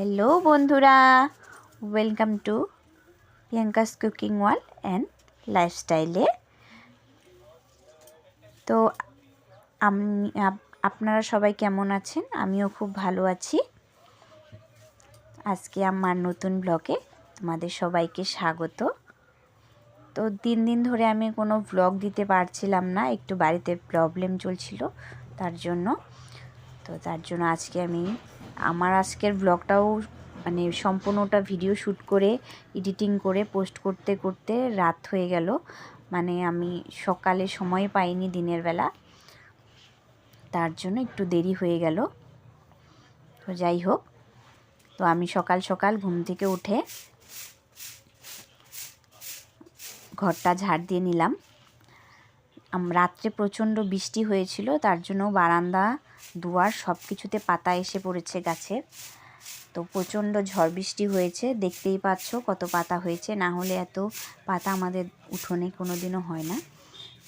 Hello বন্ধুরা, welcome to Priyanka's cooking world and লাইফস্টাইলে। তো আমি আপনারা সবাই কেমন আছেন? আমিও খুব ভালো আছি। আজকে আমার নতুন ব্লগে তোমাদের সবাইকে স্বাগত। তো 3 দিন ধরে আমি কোনো ব্লগ দিতে পারছিলাম না, একটু বাড়িতে প্রবলেম চলছিল তার জন্য। আজকে আমি আমার আজকের ব্লগটাও মানে সম্পূর্ণটা ভিডিও শ্যুট করে এডিটিং করে পোস্ট করতে করতে রাত হয়ে গেল। মানে আমি সকালে সময় পাইনি দিনের বেলা, তার জন্য একটু দেরি হয়ে গেল। তো যাই হোক, তো আমি সকাল সকাল ঘুম থেকে উঠে ঘরটা ঝাড় দিয়ে নিলাম। রাত্রে প্রচণ্ড বৃষ্টি হয়েছিল, তার জন্য বারান্দা দুয়ার সব কিছুতে পাতা এসে পড়েছে গাছের। তো প্রচণ্ড ঝড় বৃষ্টি হয়েছে, দেখতেই পাচ্ছ কত পাতা হয়েছে, না হলে এত পাতা আমাদের উঠোনে কোনো দিনও হয় না।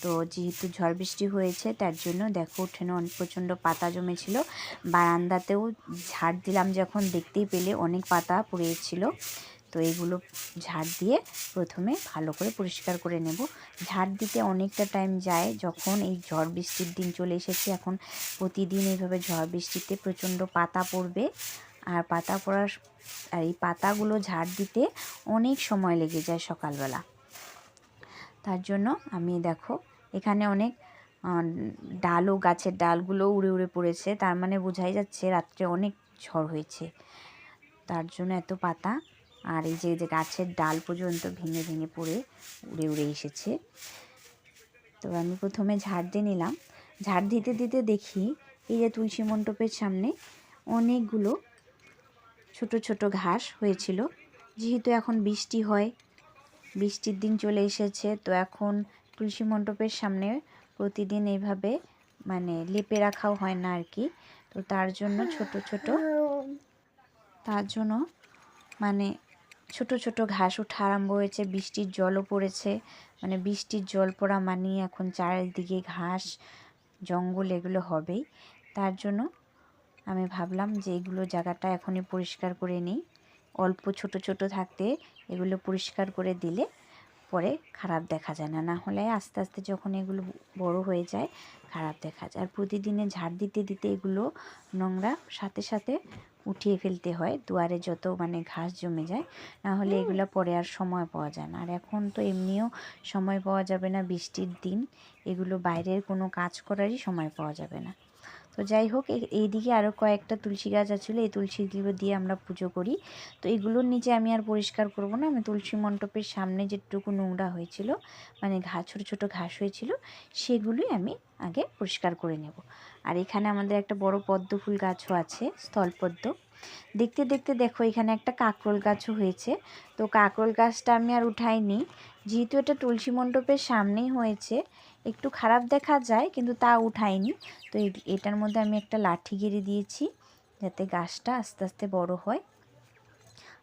তো যেহেতু ঝড় বৃষ্টি হয়েছে তার জন্য দেখো উঠোনে অনেক প্রচণ্ড পাতা জমেছিল। বারান্দাতেও ঝাড় দিলাম যখন, দেখতেই পেলে অনেক পাতা পড়েছিল। তো এইগুলো ঝাড় দিয়ে প্রথমে ভালো করে পরিষ্কার করে নেব। ঝাড় দিতে অনেকটা টাইম যায়, যখন এই ঝড় বৃষ্টির দিন চলে এসেছে। এখন প্রতিদিন এইভাবে ঝড় বৃষ্টিতে প্রচণ্ড পাতা পড়বে, আর এই পাতাগুলো ঝাড় দিতে অনেক সময় লেগে যায় সকালবেলা। তার জন্য আমি দেখো এখানে অনেক ডালও, গাছের ডালগুলো উড়ে উড়ে পড়েছে, তার মানে বোঝাই যাচ্ছে রাত্রে অনেক ঝড় হয়েছে, তার জন্য এত পাতা। আর এই যে গাছের ডাল পর্যন্ত ভেঙে ভেঙে পড়ে উড়ে উড়ে এসেছে। তো আমি প্রথমে ঝাড় দিয়ে নিলাম। ঝাড় দিতে দিতে দেখি এই যে তুলসী মণ্ডপের সামনে অনেকগুলো ছোট ছোট ঘাস হয়েছিল। যেহেতু এখন বৃষ্টি হয়, বৃষ্টির দিন চলে এসেছে, তো এখন তুলসী মণ্ডপের সামনে প্রতিদিন এইভাবে মানে লেপে রাখাও হয় না আর কি। তো তার জন্য ছোট ছোট ঘাস ওঠা আরম্ভ হয়েছে। বৃষ্টির জলও পড়েছে, মানে বৃষ্টির জল পড়া মানে এখন চারিদিকে ঘাস জঙ্গল এগুলো হবেই। তার জন্য আমি ভাবলাম যে এগুলো জায়গাটা এখনই পরিষ্কার করে নিই। অল্প ছোট ছোট থাকতে এগুলো পরিষ্কার করে দিলে পরে খারাপ দেখা যায় না, না হলে আস্তে আস্তে যখন এগুলো বড় হয়ে যায় খারাপ দেখা যায়। আর প্রতিদিনে ঝাড় দিতে দিতে এগুলো নোংরা সাথে সাথে উঠিয়ে ফেলতে হয়, দুয়ারে যত মানে ঘাস জমে যায়, না হলে এগুলো পরে আর সময় পাওয়া যায় না। আর এখন তো এমনিও সময় পাওয়া যাবে না, বৃষ্টির দিন এগুলো বাইরের কোনো কাজ করারই সময় পাওয়া যাবে না। তো যাই হোক, এইদিকে আরও কয়েকটা তুলসী গাছ আছিল, এই তুলসীগুলো দিয়ে আমরা পুজো করি। তো এইগুলোর নিচে আমি আর পরিষ্কার করব না, আমি তুলসী মণ্ডপের সামনে যেটুকু নোংরা হয়েছিল, মানে ছোটো ছোটো ঘাস হয়েছিল, সেগুলোই আমি আগে পরিষ্কার করে নেব। আর এখানে আমাদের একটা বড় পদ্ম ফুল গাছও আছে, স্থলপদ্ম। দেখতে দেখতে দেখো এখানে একটা কাঁকরোল গাছও হয়েছে। তো কাঁকরোল গাছটা আমি আর উঠাইনি, যেহেতু এটা তুলসী মণ্ডপের সামনেই হয়েছে, একটু খারাপ দেখা যায়, কিন্তু তা উঠাইনি। তো এটার মধ্যে আমি একটা লাঠি গেড়ে দিয়েছি যাতে গাছটা আস্তে আস্তে বড় হয়।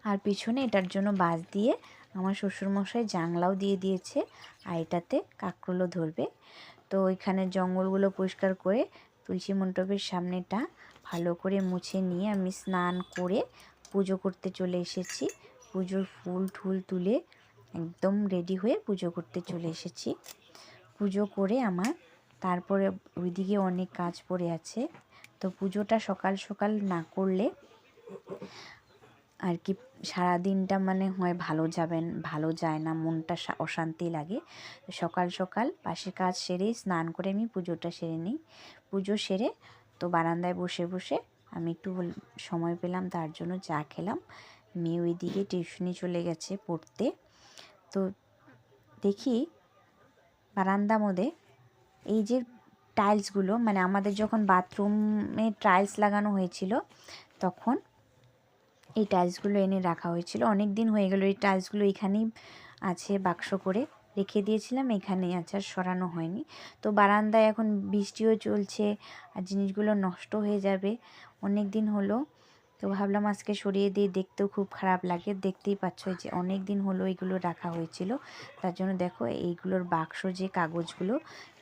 আর পিছনে এটার জন্য বাঁশ দিয়ে আমার শ্বশুরমশাই জাংলাও দিয়ে দিয়েছে, আর এটাতে কাঁকরোলও ধরবে। তো এখানে জঙ্গলগুলো পরিষ্কার করে তুলসী মণ্ডপের সামনেটা ভালো করে মুছে নিয়ে আমি স্নান করে পুজো করতে চলে এসেছি। পুজোর ফুল ঠুল তুলে একদম রেডি হয়ে পুজো করতে চলে এসেছি। পুজো করে তারপরে ওইদিকে অনেক কাজ পড়ে আছে। তো পুজোটা সকাল সকাল না করলে আর কি সারাদিনটা মানে হয় ভালো যায় না, মনটা অশান্তি লাগে। সকাল সকাল পাশের কাজ সেরে স্নান করে আমি পুজোটা সেরে নিই। পুজো সেরে তো বারান্দায় বসে বসে আমি একটু সময় পেলাম, তার জন্য চা খেলাম। মেয়ে ওইদিকে টিউশনি চলে গেছে পড়তে। তো দেখি বারান্দার মধ্যে এই যে টাইলসগুলো, মানে আমাদের যখন বাথরুমে টাইলস লাগানো হয়েছিল তখন এই টাইলসগুলো এনে রাখা হয়েছিল। অনেক দিন হয়ে গেল এই টাইলসগুলো এখানেই আছে, বাক্স করে রেখে দিয়েছিলাম, এখানেই আছে, আর সরানো হয়নি। তো বারান্দায় এখন বৃষ্টিও চলছে আর জিনিসগুলো নষ্ট হয়ে যাবে, অনেক দিন হলো। তো ভাবলাম আজকে সরিয়ে দিয়ে, দেখতেও খুব খারাপ লাগে। দেখতেই পাচ্ছ যে অনেক দিন হলো এগুলো রাখা হয়েছিল, তার জন্য দেখো এইগুলোর বাক্স যে কাগজগুলো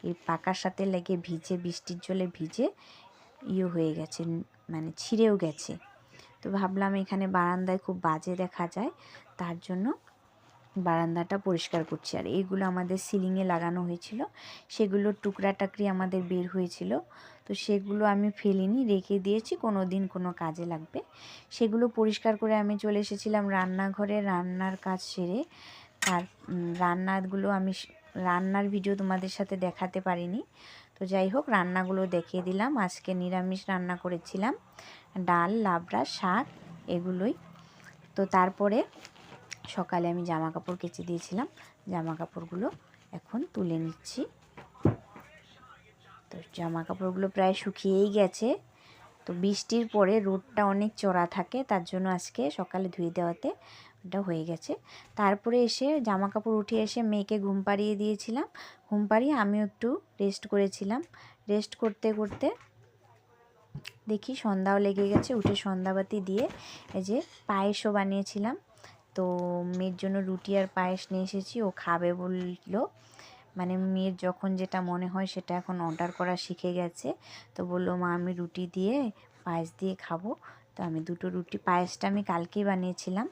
এই পাকার সাথে লেগে ভিজে, বৃষ্টির জলে ভিজে হয়ে গেছে, মানে ছিঁড়েও গেছে। তো ভাবলাম এখানে বারান্দায় খুব বাজে দেখা যায়, তার জন্য বারান্দাটা পরিষ্কার করছি। আর এইগুলো আমাদের সিলিংয়ে লাগানো হয়েছিল, সেগুলোর টুকরা টাকরি আমাদের বের হয়েছিল, তো সেগুলো আমি ফেলিনি, রেখে দিয়েছি, কোনো দিন কোনো কাজে লাগবে। সেগুলো পরিষ্কার করে আমি চলে এসেছিলাম রান্নাঘরে, রান্নার কাজ সেরে। আর রান্নাগুলো আমি রান্নার ভিডিও তোমাদের সাথে দেখাতে পারিনি, তো যাই হোক রান্নাগুলো দেখিয়ে দিলাম। আজকে নিরামিষ রান্না করেছিলাম, ডাল, লাবড়া, শাক, এগুলোই। তো তারপরে সকালে আমি জামা কাপড় কেচে দিয়েছিলাম, জামা কাপড়গুলো এখন তুলে নিচ্ছি। তো জামা কাপড়গুলো প্রায় শুকিয়েই গেছে। তো বৃষ্টির পরে রোদটা অনেক চড়া থাকে, তার জন্য আজকে সকালে ধুয়ে দেওয়াতে ওটা হয়ে গেছে। তারপরে এসে জামা কাপড় উঠিয়ে এসে মেয়েকে ঘুম পাড়িয়ে দিয়েছিলাম, ঘুম পাড়িয়ে আমিও একটু রেস্ট করেছিলাম। রেস্ট করতে করতে দেখি সন্ধ্যাও লেগে গেছে, উঠে সন্ধ্যাবাতি দিয়ে এই যে পায়েসও বানিয়েছিলাম। তো মেয়ের জন্য রুটি আর পায়েস নিয়ে এসেছি, ও খাবে বললো। মানে মেয়ের যখন যেটা মনে হয় সেটা এখন অর্ডার করা শিখে গেছে। তো বললো মা আমি রুটি দিয়ে পায়েস দিয়ে খাবো। তো আমি দুটো রুটি, পায়েসটা আমি কালকেই বানিয়েছিলাম,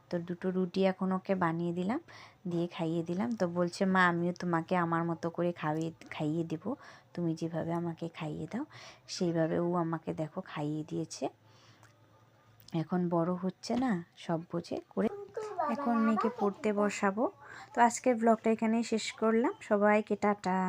তো দুটো রুটি এখন ওকে বানিয়ে দিলাম, দিয়ে খাইয়ে দিলাম। তো বলছে মা আমিও তোমাকে আমার মতো করে খাইয়ে দেবো, তুমি যেভাবে আমাকে খাইয়ে দাও সেইভাবে ও আমাকে দেখো খাইয়ে দিয়েছে। এখন বড় হচ্ছে না, সব বোঝে করে। এখন মেয়েকে পড়তে বসাবো। তো আজকের ব্লগটা এখানেই শেষ করলাম, সবাইকে টাটা।